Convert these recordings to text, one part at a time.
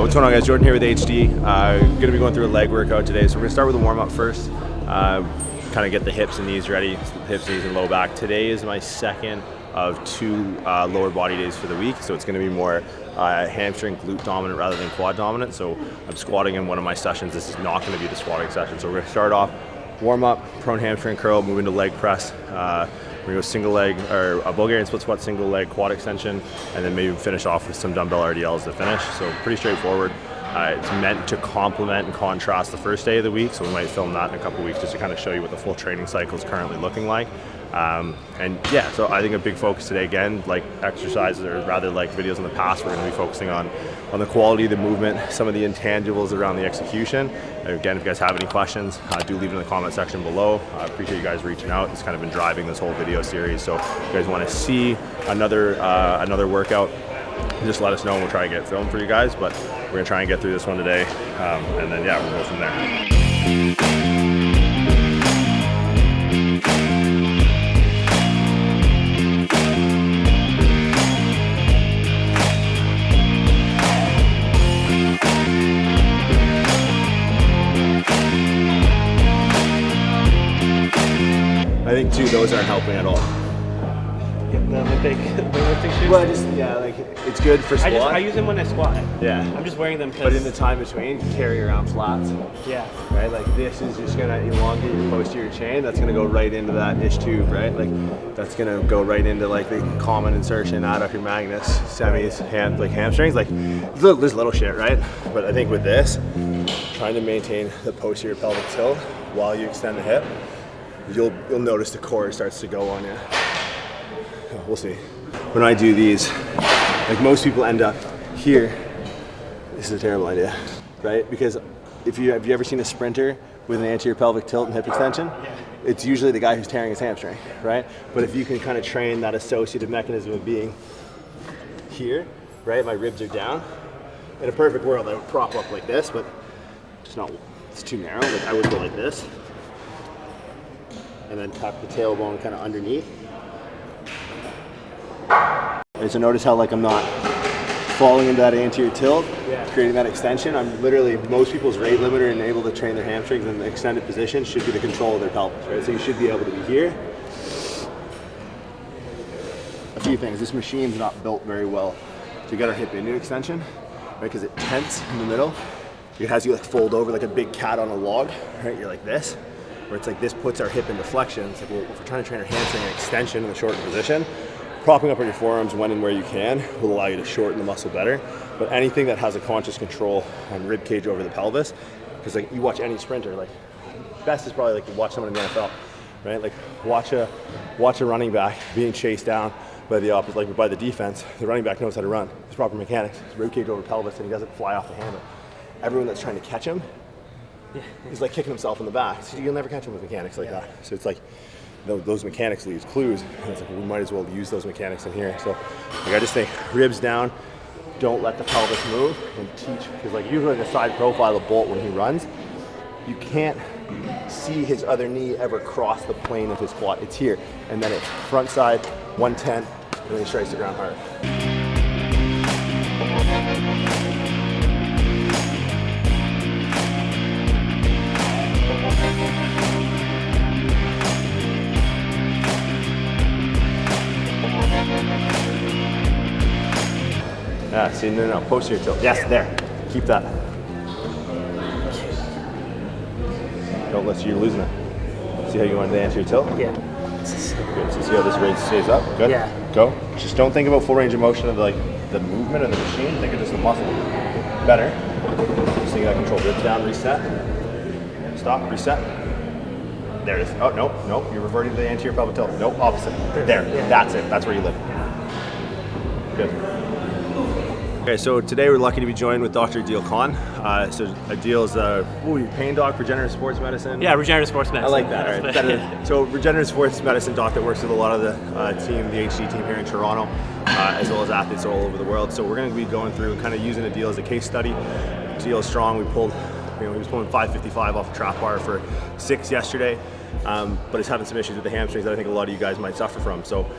What's going on, guys? Jordan here with HD. Going to be going through a leg workout today. So we're going to start with a warm-up first. Kind of get the hips and knees ready. Hips, knees, and low back. Today is my second of 2 lower body days for the week. So it's going to be more hamstring glute dominant rather than quad dominant. So I'm squatting in one of my sessions. This is not going to be the squatting session. So we're going to start off warm-up, prone hamstring curl, move into leg press. We're going to go single leg, or a Bulgarian split squat, single leg quad extension, and then maybe finish off with some dumbbell RDLs to finish. So pretty straightforward. It's meant to complement and contrast the first day of the week, so we might film that in a couple weeks just to kind of show you what the full training cycle is currently looking like. And yeah, so I think a big focus today, again, like exercises, or rather like videos in the past, we're going to be focusing on the quality of the movement, some of the intangibles around the execution. Again, if you guys have any questions, do leave it in the comment section below. I appreciate you guys reaching out. It's kind of been driving this whole video series. So if you guys want to see another workout, just let us know and we'll try to get it filmed for you guys. But we're going to try and get through this one today. And then, yeah, we'll go from there. I think too, those aren't helping at all. The lifting shoes? Well, just, yeah, like, it's good for squat. I use them when I squat. Yeah. I'm just wearing them because... But in the time between, carry around flats. Yeah. Right, like this is just gonna elongate your posterior chain. That's gonna go right into that ish tube, right? Like, that's gonna go right into like the common insertion, adductor magnus, semis, hamstrings. Like, there's little shit, right? But I think with this, trying to maintain the posterior pelvic tilt while you extend the hip, you'll notice the core starts to go on you. We'll see. When I do these, like most people end up here. This is a terrible idea, right? Because have you ever seen a sprinter with an anterior pelvic tilt and hip extension? It's usually the guy who's tearing his hamstring, right? But if you can kind of train that associative mechanism of being here, right? My ribs are down. In a perfect world, I would prop up like this, but it's not. It's too narrow. Like I would go like this, and then tuck the tailbone kind of underneath. Right, so notice how like I'm not falling into that anterior tilt, creating that extension. I'm literally, most people's rate limiter and able to train their hamstrings in the extended position should be the control of their pelvis, right? So you should be able to be here. A few things, this machine's not built very well to get our hip into extension, right? Because it tents in the middle. It has you like fold over like a big cat on a log, right? You're like this, where it's like this puts our hip into flexion. It's like, well, if we're trying to train our hamstring in extension in the shortened position, propping up on your forearms when and where you can will allow you to shorten the muscle better. But anything that has a conscious control on rib cage over the pelvis, because like you watch any sprinter, like best is probably like you watch someone in the NFL, right? Like watch a running back being chased down by the opposite, like by the defense. The running back knows how to run. It's proper mechanics. It's rib cage over pelvis, and he doesn't fly off the handle. Everyone that's trying to catch him is like kicking himself in the back. So you'll never catch him with mechanics like that. So it's like, those mechanics leaves clues. And it's like, we might as well use those mechanics in here. So like, I just think ribs down, don't let the pelvis move, and teach, because like usually the side profile of Bolt when he runs, you can't see his other knee ever cross the plane of his quad. It's here, and then it's front side, 110, and then he strikes the ground hard. Yeah, see, no, posterior tilt. Yes, there. Keep that. Don't let you're losing it. See how you want the anterior tilt? Yeah. Good. So see how this range stays up? Good. Yeah. Go. Just don't think about full range of motion of like the movement of the machine. Think of just the muscle. Better. Just think of that control. Ribs down, reset. Stop, reset. There it is. Oh, no. You're reverting to the anterior pelvic tilt. Nope, opposite. There. Yeah. That's it. That's where you live. Good. Okay, so today we're lucky to be joined with Dr. Adeel Khan. So Adeel is a pain doc, regenerative sports medicine. Yeah, regenerative sports medicine. I like that. All right. So regenerative sports medicine doc that works with a lot of the team, the HD team here in Toronto, as well as athletes all over the world. So we're going to be going through kind of using Adeel as a case study. Adeel is strong. We pulled, he was pulling 555 off a trap bar for 6 yesterday, but he's having some issues with the hamstrings that I think a lot of you guys might suffer from. So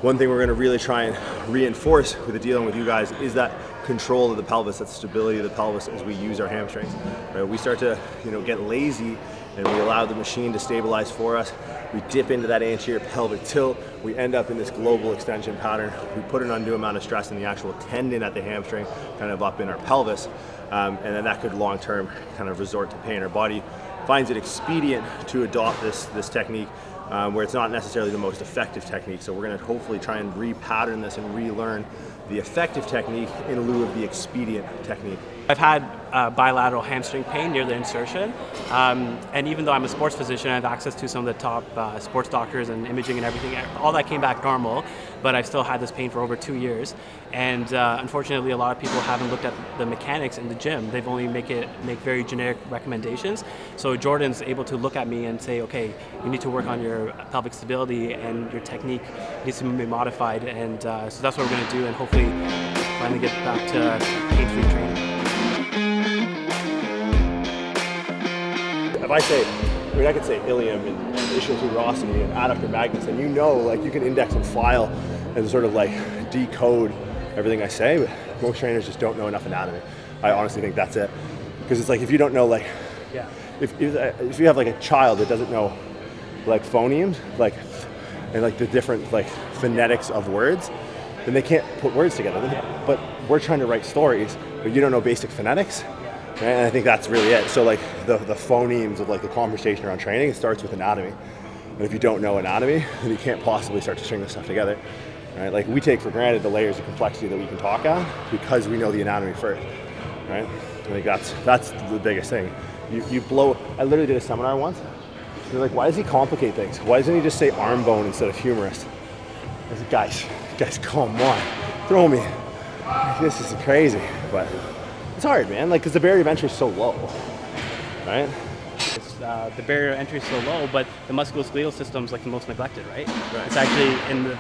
one thing we're going to really try and reinforce with dealing with you guys is that control of the pelvis, that stability of the pelvis as we use our hamstrings. Right? We start to get lazy and we allow the machine to stabilize for us. We dip into that anterior pelvic tilt. We end up in this global extension pattern. We put an undue amount of stress in the actual tendon at the hamstring, kind of up in our pelvis, and then that could long-term kind of resort to pain. Our body finds it expedient to adopt this technique where it's not necessarily the most effective technique. So we're going to hopefully try and repattern this and relearn the effective technique in lieu of the expedient technique. I've had bilateral hamstring pain near the insertion, and even though I'm a sports physician, I have access to some of the top sports doctors and imaging and everything. All that came back normal, but I've still had this pain for over 2 years. And unfortunately, a lot of people haven't looked at the mechanics in the gym. They've only make very generic recommendations. So Jordan's able to look at me and say, okay, you need to work on your pelvic stability and your technique needs to be modified. And so that's what we're going to do, and hopefully finally get back to pain-free training. If I say, I could say ilium and ischial tuberosity and adductor magnus, and you can index and file and sort of decode everything I say, but most trainers just don't know enough anatomy. I honestly think that's it. Because it's if you don't know, if you have a child that doesn't know phonemes, and the different phonetics of words, then they can't put words together. But we're trying to write stories, but you don't know basic phonetics. Right? And I think that's really it. So the phonemes of the conversation around training, it starts with anatomy. And if you don't know anatomy, then you can't possibly start to string this stuff together. Right? We take for granted the layers of complexity that we can talk on because we know the anatomy first. Right? I think that's the biggest thing. You blow. I literally did a seminar once. They're why does he complicate things? Why doesn't he just say arm bone instead of humerus? I said, guys, come on, throw me. This is crazy, but it's hard, man. Because the barrier of entry is so low, right? The barrier of entry is so low, but the musculoskeletal system is the most neglected, right? It's actually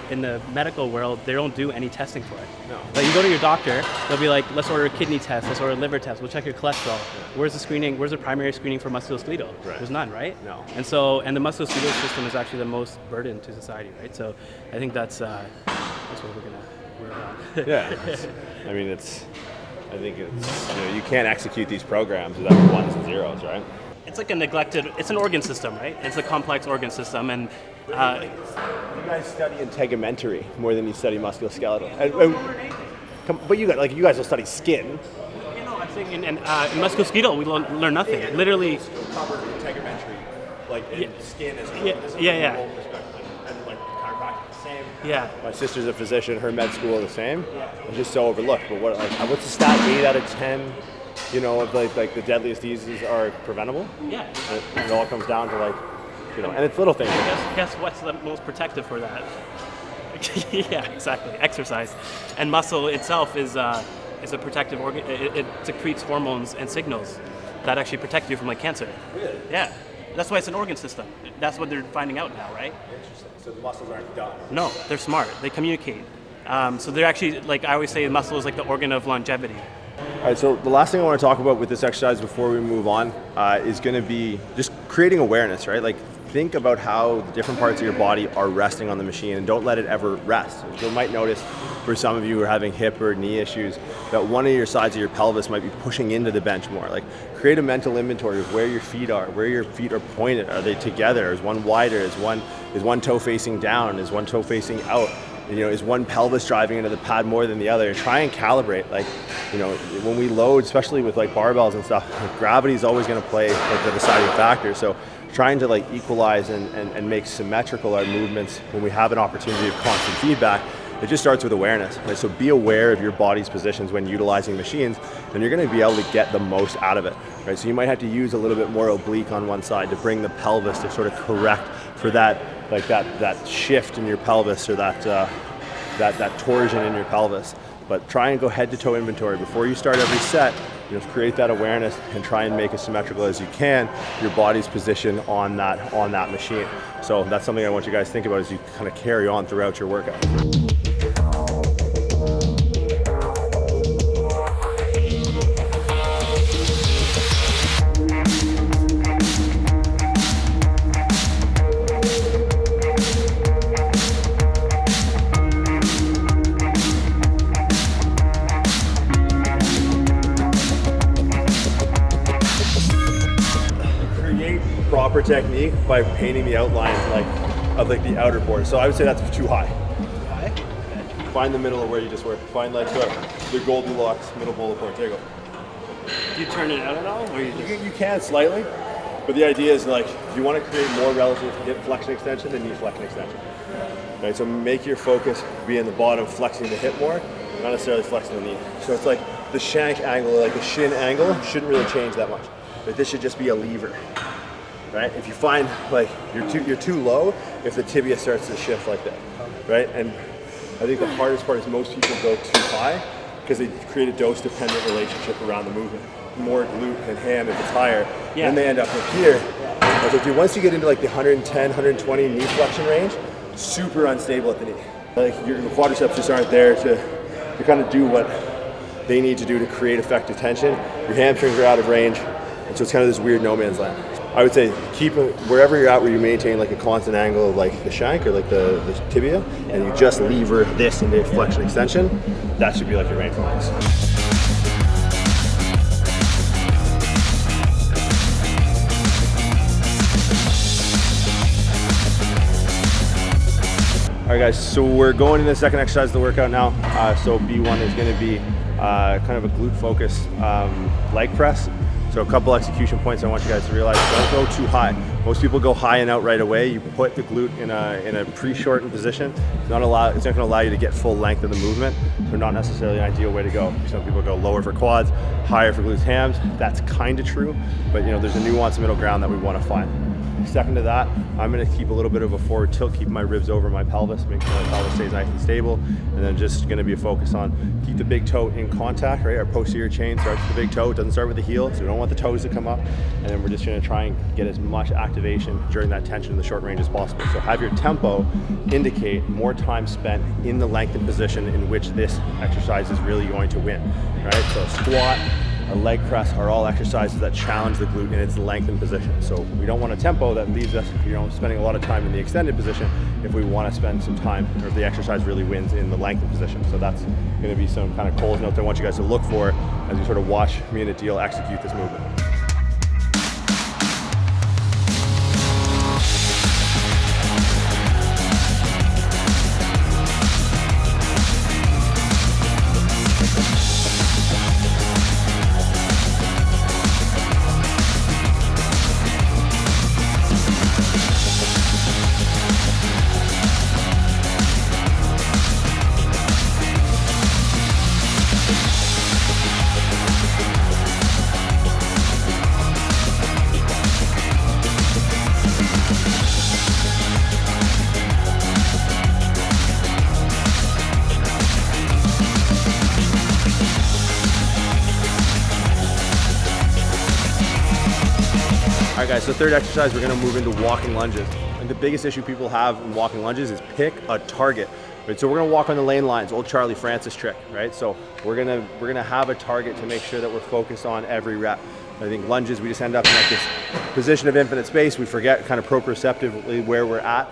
in the medical world, they don't do any testing for it. No. You go to your doctor, they'll be let's order a kidney test, let's order a liver test, we'll check your cholesterol. Where's the screening? Where's the primary screening for musculoskeletal? Right. There's none, right? No. And the musculoskeletal system is actually the most burden to society, right? So I think that's what we're gonna work on. Yeah. I think it's you can't execute these programs without ones and zeros, right? It's it's an organ system, right? It's a complex organ system, and you guys study integumentary more than you study musculoskeletal. But you guys will study skin. I'm saying in musculoskeletal we learn nothing. Literally, cover integumentary, skin is yeah. And chiropractic the same. Yeah. My sister's a physician. Her med school the same. It's just so overlooked. But what's the stat? 8 out of 10. Of the deadliest diseases are preventable. Yeah. And it all comes down to and it's little things. Guess what's the most protective for that? Yeah, exactly. Exercise, and muscle itself is a protective organ. It secretes hormones and signals that actually protect you from cancer. Really? Yeah. That's why it's an organ system. That's what they're finding out now, right? Interesting. So the muscles aren't dumb. No, they're smart. They communicate. So they're actually I always say, the muscle is the organ of longevity. All right, so the last thing I want to talk about with this exercise before we move on is going to be just creating awareness, right? Think about how the different parts of your body are resting on the machine and don't let it ever rest. You might notice for some of you who are having hip or knee issues that one of your sides of your pelvis might be pushing into the bench more. Create a mental inventory of where your feet are pointed. Are they together? Is one wider? Is one toe facing down? Is one toe facing out? Is one pelvis driving into the pad more than the other? Try and calibrate. When we load, especially with barbells and stuff, gravity is always going to play the deciding factor. So trying to equalize and make symmetrical our movements when we have an opportunity of constant feedback, it just starts with awareness. Right? So be aware of your body's positions when utilizing machines, and you're going to be able to get the most out of it. Right? So you might have to use a little bit more oblique on one side to bring the pelvis to sort of correct for that shift in your pelvis or that torsion in your pelvis. But try and go head to toe inventory before you start every set. Create that awareness and try and make as symmetrical as you can your body's position on that machine. So that's something I want you guys to think about as you kind of carry on throughout your workout. proper technique by painting the outline of the outer board. So I would say that's too high. Find the middle of where you just were. Find like the Goldilocks middle bullet point. There you go. Do you turn it out at all, or You can slightly, but the idea is like you want to create more relative hip flexion extension than knee flexion extension. Right, so make your focus be in the bottom, flexing the hip more, not necessarily flexing the knee. So it's like the shank angle, like the shin angle, shouldn't really change that much. But this should just be a lever. Right? If you find like you're too low, if the tibia starts to shift like that, right? And I think the hardest part is most people go too high because they create a dose-dependent relationship around the movement. More glute and ham if it's higher, then they end up up here. So once you get into like the 110, 120 knee flexion range, super unstable at the knee. Like your quadriceps just aren't there to kind of do what they need to do to create effective tension. Your hamstrings are out of range, and so it's kind of this weird no man's land. I would say keep it wherever you're at where you maintain like a constant angle of like the shank or like the tibia, and you just lever this into flexion extension. That should be like your main focus. All right guys, so we're going into the second exercise of the workout now. So B1 is going to be kind of a glute focused leg press. So a couple execution points I want you guys to realize: don't go too high. Most people go high and out right away. You put the glute in a pre-shortened position. It's not going to allow you to get full length of the movement. So not necessarily an ideal way to go. Some people go lower for quads, higher for glutes, hams. That's kind of true, but there's a nuanced middle ground that we want to find. Second to that, I'm going to keep a little bit of a forward tilt, keep my ribs over my pelvis, make sure my pelvis stays nice and stable, and then just going to be a focus on keep the big toe in contact, right? Our posterior chain starts with the big toe, it doesn't start with the heel, so we don't want the toes to come up, and then we're just going to try and get as much activation during that tension in the short range as possible. So have your tempo indicate more time spent in the lengthened position in which this exercise is really going to win, right? So squat, a leg press are all exercises that challenge the glute in its lengthened position. So we don't want a tempo that leaves us, spending a lot of time in the extended position if we want to spend some time, or if the exercise really wins in the lengthened position. So that's going to be some kind of Cole's notes I want you guys to look for as you sort of watch me and Adeel execute this movement. All right guys, so third exercise, we're gonna move into walking lunges. And the biggest issue people have in walking lunges is pick a target. Right, so we're gonna walk on the lane lines, old Charlie Francis trick, right? So we're gonna have a target to make sure that we're focused on every rep. I think lunges, we just end up in like this position of infinite space. We forget kind of proprioceptively where we're at.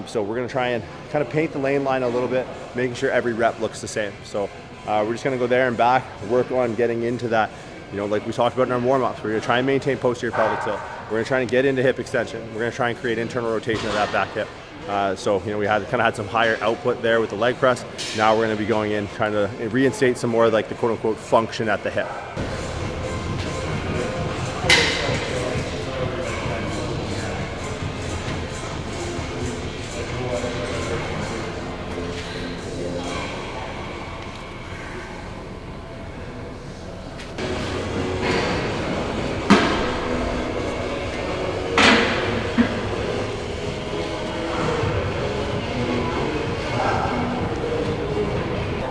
So we're gonna try and kind of paint the lane line a little bit, making sure every rep looks the same. So we're just gonna go there and back, work on getting into that, like we talked about in our warm-ups. We're gonna try and maintain posterior pelvic tilt. We're gonna try and get into hip extension. We're gonna try and create internal rotation of that back hip. So we had some higher output there with the leg press. Now we're gonna be going in, trying to reinstate some more like the quote unquote function at the hip.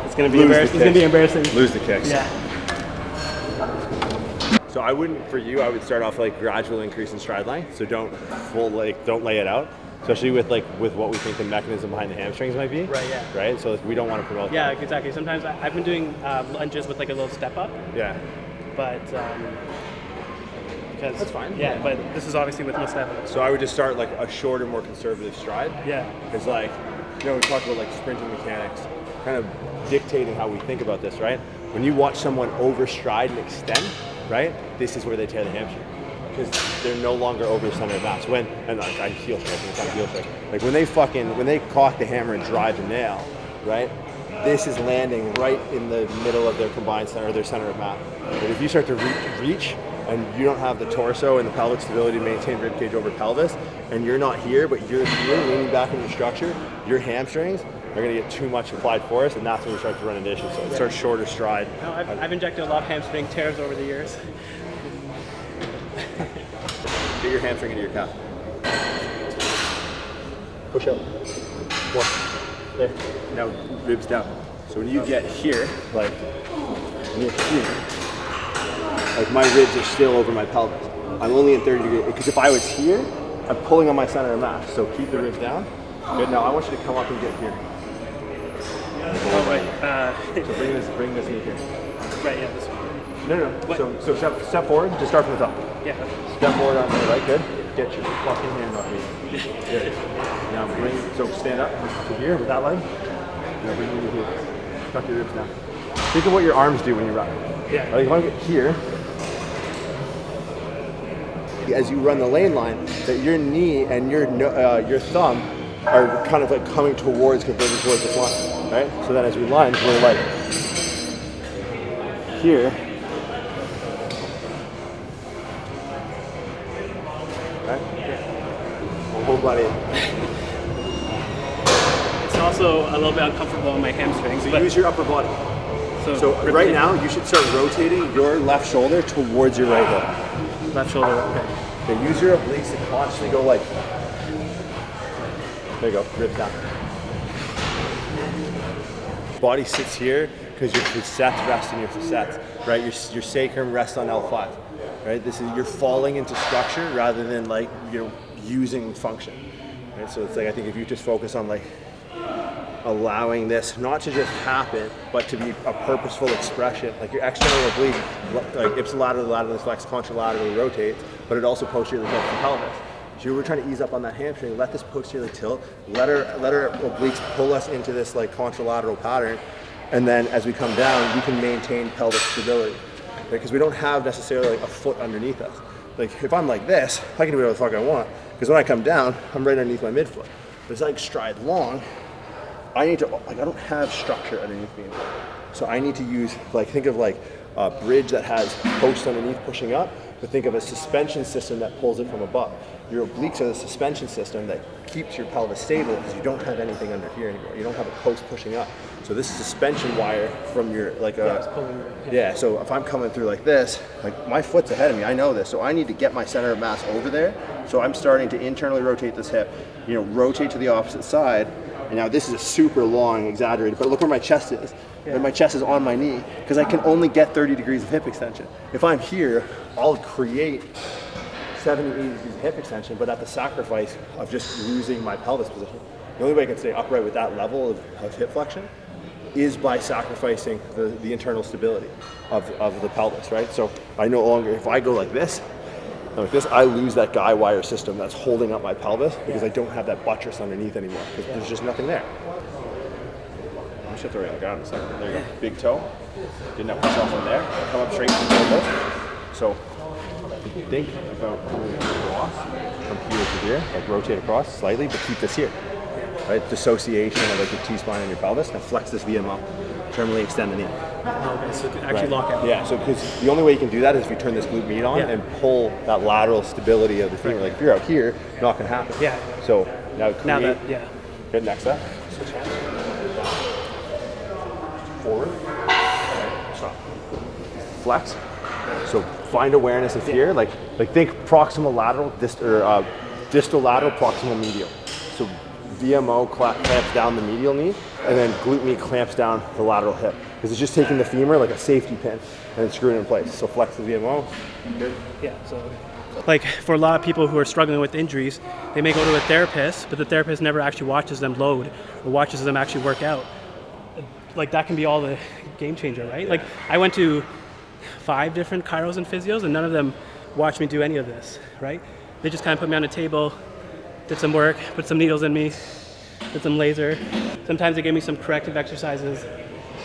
It's gonna be embarrassing. It's gonna be embarrassing. Lose the kicks. Yeah. So I would start off like gradual increase in stride length. So don't lay it out, especially with what we think the mechanism behind the hamstrings might be. Right. Yeah. Right. So we don't want to promote. Yeah. that. Exactly. Sometimes I've been doing lunges with like a little step up. Yeah. But because that's fine. Yeah. But this is obviously with no step up. So I would just start like a shorter, more conservative stride. Yeah. Because we talked about like sprinting mechanics, kind of dictating how we think about this, right? When you watch someone overstride and extend, right? This is where they tear the hamstring. because they're no longer over the center of mass. And like, I heel strike, like when they cock the hammer and drive the nail, right? This is landing right in the middle of their combined center, their center of mass. But if you start to reach and you don't have the torso and the pelvic stability to maintain rib cage over pelvis, and you're not here, but you're here leaning back in your structure, your hamstrings are going to get too much applied force, and that's when we start to run into issues. So it starts shorter stride. No, I've injected a lot of hamstring tears over the years. Get your hamstring into your calf. Push out. One. There. Now ribs down. So when you get here, like when you're here, like my ribs are still over my pelvis. I'm only in 30 degrees, because if I was here, I'm pulling on my center of mass. So keep the ribs down. Good. Now I want you to come up and get here. So bring this in here. Right, yeah, this one. No. So step forward. Just start from the top. Yeah. Step forward on the right. Good. Get your fucking hand off me. Good. Now so stand up to here with that leg. Now bring it to here. Tuck your ribs down. Think of what your arms do when you run. Yeah. Like if I get here, as you run the lane line, that your knee and your thumb are kind of like coming towards, converging towards this line, right? So then as we lunge, we're like here, right? Whole body. It's also a little bit uncomfortable on my hamstrings. So but use your upper body. So right now, you should start rotating your left shoulder towards your right hip. Left shoulder, okay. Okay, use your obliques to constantly go like, there you go, ribs down. Body sits here because your facets rest in your facets, right? Your sacrum rests on L5, right? You're falling into structure rather than like, using function, right? So it's like, I think if you just focus on like allowing this not to just happen, but to be a purposeful expression, like your external oblique, like ipsilaterally, laterally flex, contralaterally rotates, but it also posteriorly tilts the pelvis. So we're trying to ease up on that hamstring, let this posteriorly tilt, let our obliques pull us into this like contralateral pattern, and then as we come down, we can maintain pelvic stability, right? Because we don't have necessarily like a foot underneath us. Like if I'm like this, I can do whatever the fuck I want, because when I come down, I'm right underneath my midfoot. But as I stride long, I don't have structure underneath me anymore. So I need to use, think of like a bridge that has posts underneath pushing up, but think of a suspension system that pulls it from above. Your obliques are the suspension system that keeps your pelvis stable because you don't have anything under here anymore. You don't have a post pushing up. So this suspension wire from your, so if I'm coming through like this, like my foot's ahead of me, I know this, so I need to get my center of mass over there. So I'm starting to internally rotate this hip, rotate to the opposite side. And now this is a super long, exaggerated, but look where my chest is. Yeah. And my chest is on my knee because I can only get 30 degrees of hip extension. If I'm here, I'll create 70, 80 degrees of hip extension, but at the sacrifice of just losing my pelvis position. The only way I can stay upright with that level of hip flexion is by sacrificing the internal stability of the pelvis, right? So I no longer, if I go like this, I lose that guy wire system that's holding up my pelvis because I don't have that buttress underneath anymore because there's just nothing there. I should throw you on the ground in a second. There you go. Big toe. Didn't have push off from there. Come up straight from the elbow. So if you think about coming across from here to here, like rotate across slightly, but keep this here. Right? Dissociation of like your T-spine and your pelvis. Now flex this VMO. Terminally extend the knee. Okay, so actually lock out. Yeah, so because the only way you can do that is if you turn this glute med on and pull that lateral stability of the femur. Like if you're out here, not gonna happen. Yeah. So now create. Good, next up. Switch hands. Forward. Stop. Flex. So find awareness of here. Like think proximal lateral, distal lateral, proximal medial. So VMO clamps down the medial knee, and then glute med clamps down the lateral hip. Because it's just taking the femur like a safety pin and screwing it in place. So flex the VMO. Good. Yeah, so for a lot of people who are struggling with injuries, they may go to a therapist, but the therapist never actually watches them load or watches them actually work out. Like that can be all the game changer, right? Like I went to 5 different chiros and physios and none of them watched me do any of this, right? They just kind of put me on a table, did some work, put some needles in me, did some laser. Sometimes they gave me some corrective exercises.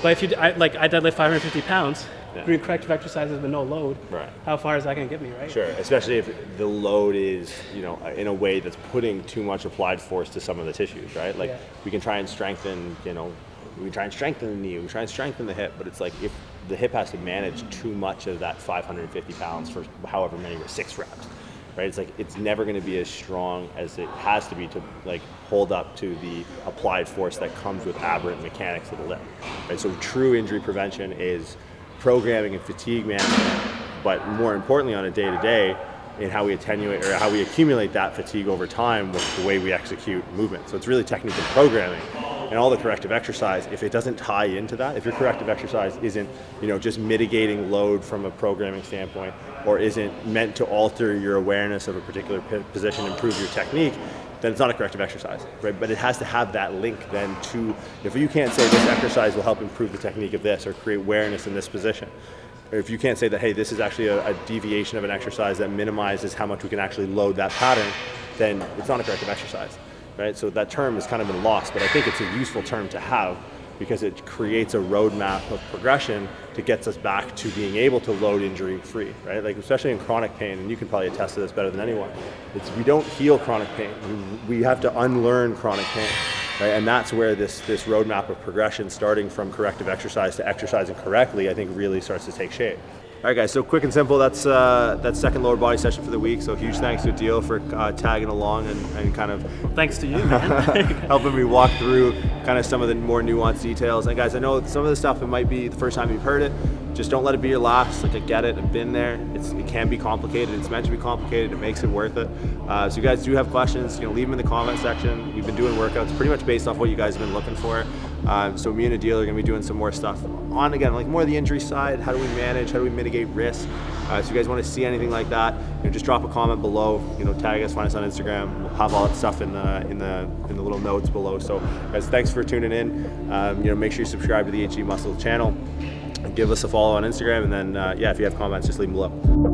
But if I deadlift 550 pounds, doing corrective exercises with no load, Right. how far is that going to get me, right? Sure, especially if the load is, in a way that's putting too much applied force to some of the tissues, right? Like we can try and strengthen, we can try and strengthen the knee, we try and strengthen the hip, but it's like if the hip has to manage too much of that 550 pounds for however many, 6 reps, right? It's like it's never going to be as strong as it has to be to like hold up to the applied force that comes with aberrant mechanics of the lift, right? So true injury prevention is programming and fatigue management, but more importantly on a day-to-day in how we attenuate or how we accumulate that fatigue over time with the way we execute movement. So it's really technique and programming. And all the corrective exercise, if it doesn't tie into that, if your corrective exercise isn't, just mitigating load from a programming standpoint, or isn't meant to alter your awareness of a particular position, improve your technique, then it's not a corrective exercise, right? But it has to have that link then to, if you can't say this exercise will help improve the technique of this or create awareness in this position, or if you can't say that, hey, this is actually a deviation of an exercise that minimizes how much we can actually load that pattern, then it's not a corrective exercise. Right? So that term has kind of been lost, but I think it's a useful term to have because it creates a roadmap of progression to get us back to being able to load injury free, right? Like especially in chronic pain, and you can probably attest to this better than anyone, we don't heal chronic pain. We have to unlearn chronic pain, right? And that's where this roadmap of progression, starting from corrective exercise to exercising correctly, I think really starts to take shape. All right, guys, so quick and simple, that's second lower body session for the week. So huge thanks to Adeel for tagging along and kind of... Thanks to you, man. helping me walk through kind of some of the more nuanced details. And guys, I know some of the stuff, it might be the first time you've heard it. Just don't let it be your last. Like, I get it, I've been there. It can be complicated. It's meant to be complicated. It makes it worth it. So you guys do have questions, leave them in the comment section. We've been doing workouts pretty much based off what you guys have been looking for. So me and Adeel are going to be doing some more stuff on, again, like more the injury side. How do we manage? How do we mitigate risk? So if you guys want to see anything like that, just drop a comment below. Tag us, find us on Instagram. We'll have all that stuff in the little notes below. So guys, thanks for tuning in. Make sure you subscribe to the HG Muscle channel. Give us a follow on Instagram, and then if you have comments, just leave them below.